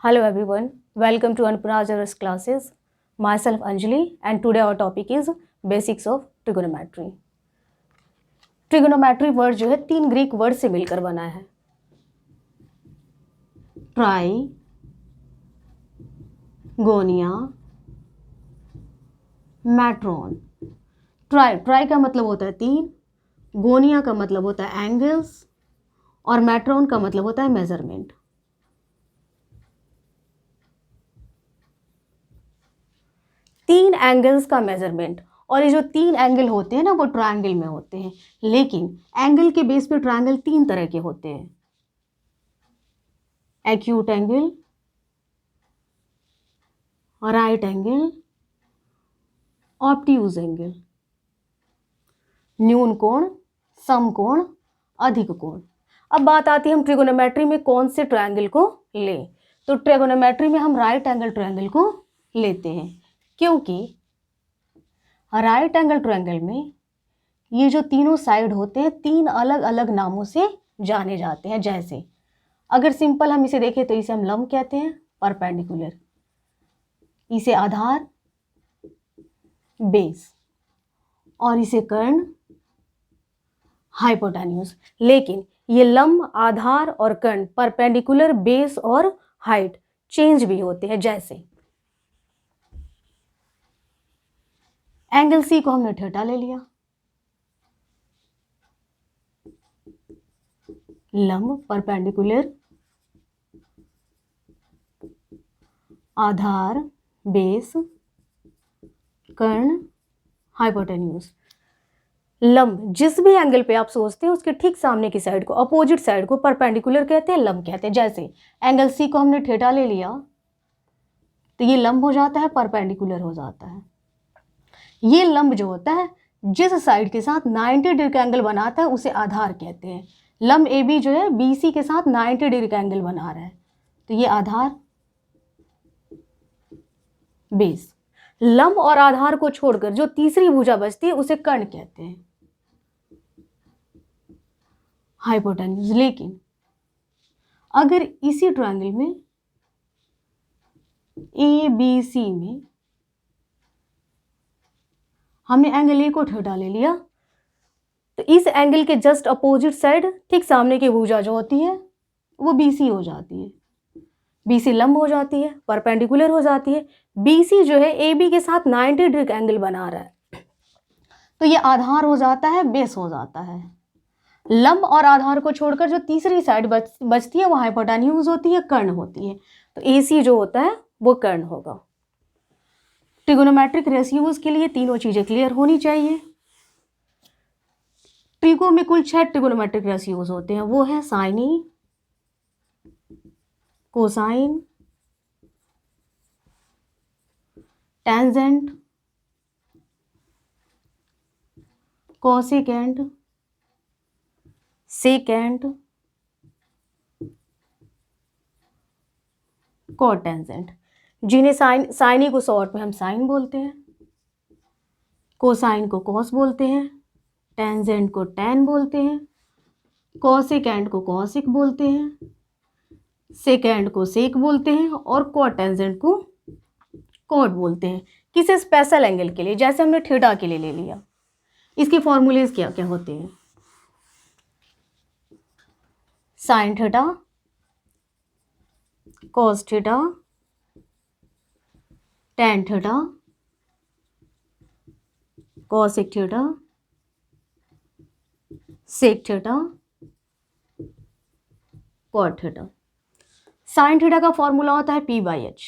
Hello everyone, welcome to Anpura's classes. Myself Anjali and today our topic is Basics of Trigonometry. Trigonometry word जो है 3 Greek word से मिलकर बना है. Try, गोनिया, matron. Try का मतलब होता है 3, गोनिया का मतलब होता है एंगल्स और मैट्रॉन का मतलब होता है मेजरमेंट. तीन एंगल्स का मेजरमेंट. और ये जो 3 एंगल होते हैं ना वो ट्रायंगल में होते हैं, लेकिन एंगल के बेस पे ट्रायंगल 3 तरह के होते हैं. Acute angle, right angle, obtuse angle. न्यून कोण, सम कोण, अधिक कोण. अब बात आती है हम ट्रिगोनोमेट्री में कौन से ट्रायंगल को लें. तो ट्रिगोनोमेट्री में हम राइट एंगल ट्रायंगल को लेते हैं, क्योंकि राइट एंगल ट्रायंगल में ये जो तीनों साइड होते हैं 3 अलग अलग नामों से जाने जाते हैं. जैसे अगर सिंपल हम इसे देखें तो इसे हम लंब कहते हैं, परपेंडिकुलर, इसे आधार, बेस, और इसे कर्ण, हाइपोटेन्यूज. लेकिन ये लंब, आधार और कर्ण, परपेंडिकुलर, बेस और हाइट चेंज भी होते हैं. जैसे एंगल सी को हमने थीटा ले लिया, लंब, परपेंडिकुलर, आधार, बेस, कर्ण, हाइपोटेन्यूज. लंब जिस भी एंगल पे आप सोचते हैं उसके ठीक सामने की साइड को, अपोजिट साइड को परपेंडिकुलर कहते हैं, लंब कहते हैं. जैसे एंगल सी को हमने थीटा ले लिया तो ये लंब हो जाता है, परपेंडिकुलर हो जाता है. ये लंब जो होता है जिस साइड के साथ 90 डिग्री का एंगल बनाता है उसे आधार कहते हैं. लंब ए बी जो है BC के साथ 90 डिग्री का एंगल बना रहा है तो ये आधार, बेस. लंब और आधार को छोड़कर जो तीसरी भुजा बचती है उसे कर्ण कहते हैं, हाइपोटेन्यूज. लेकिन अगर इसी ट्रायंगल में ABC में हमने एंगल ए को थीटा ले लिया तो इस एंगल के जस्ट अपोजिट साइड ठीक सामने की भुजा जो होती है वो BC हो जाती है. BC लंब हो जाती है, परपेंडिकुलर हो जाती है. BC जो है AB के साथ 90 डिग्री का एंगल बना रहा है तो ये आधार हो जाता है, बेस हो जाता है. लंब और आधार को छोड़कर जो तीसरी साइड बचती है वो हाइपोटेन्यूज होती है, कर्ण होती है. तो AC जो होता है वो कर्ण होगा. ट्रिगोनोमेट्रिक रेशियोज के लिए तीनों चीजें क्लियर होनी चाहिए. ट्रिगो में कुल 6 ट्रिगोनोमेट्रिक रेशियोज होते हैं. वो है sine A, cosine, tangent, cosecant, secant, cotangent. जिन्हें साइन ए को शॉर्ट में हम साइन बोलते हैं, कोसाइन को कॉस बोलते हैं, टेंजेंट को टैन बोलते हैं, कोसेकेंट को कॉसिक बोलते हैं, सेकेंड को सेक बोलते हैं और कोटेंजेंट को कोट बोलते हैं. किसी स्पेशल एंगल के लिए, जैसे हमने थीटा के लिए ले लिया. इसके फॉर्मूलेज क्या क्या होते हैं. Sine theta, cos theta, tan theta, cosec theta, sec theta, cot theta. Sine theta का फॉर्मूला होता है P/H,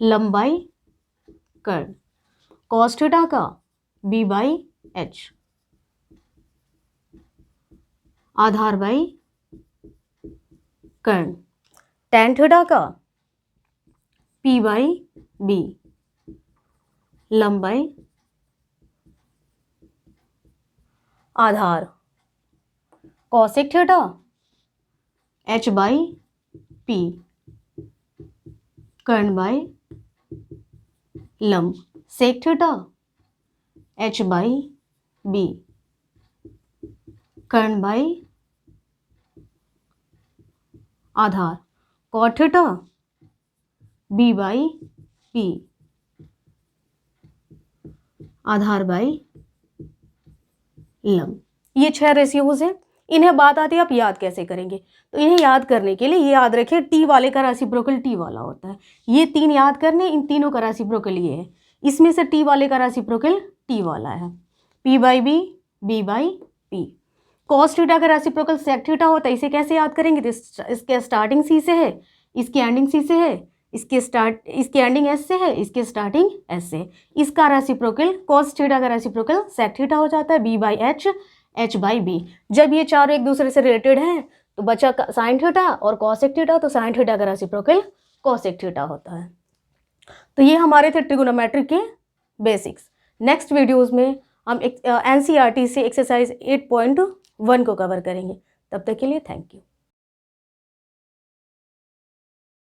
लंबाई, कर्ण. कॉस थीटा का B/H, आधार बाई कर्ण. टैन थीटा का P/B, लंबाई, आधार. कॉसिक थीटा H/P, कर्ण बाई लंब. सेक थीटा H/B, कर्ण बाई आधार, cot theta B by P, आधार बाई लंब। ये 6 रेशियोज हैं। इन्हें बात आती है आप याद कैसे करेंगे। तो इन्हें याद करने के लिए ये याद रखिए टी वाले का रेसिप्रोकल टी वाला होता है। ये 3 याद करने, इन तीनों का रेसिप्रोकल ये है। इसमें से टी वाले का रेसिप्रोकल टी वाला है, P by B, B by P. Cos theta का रेसिप्रोकल सेक थीटा होता है। इसे कैसे याद करेंगे? तो इसके स्टार्टिंग सी से है, इसकी एंडिंग सी से है, इसकी एंडिंग एस से है, इसकी स्टार्टिंग एस से। इसका रेसिप्रोकल कॉस थीटा का रेसिप्रोकल सेक थीटा हो जाता है, B by H, H by B. जब ये चारों एक दूसरे से रिलेटेड हैं तो बचा साइन थीटा और कॉसेक थीटा, तो साइन थीटा का रेसिप्रोकल कॉसेक थीटा होता है। तो ये हमारे थे ट्रिगोनोमेट्री के बेसिक्स। नेक्स्ट वीडियोज़ में हम NCERT से एक्सरसाइज 8.1 को कवर करेंगे। तब तक के लिए थैंक यू।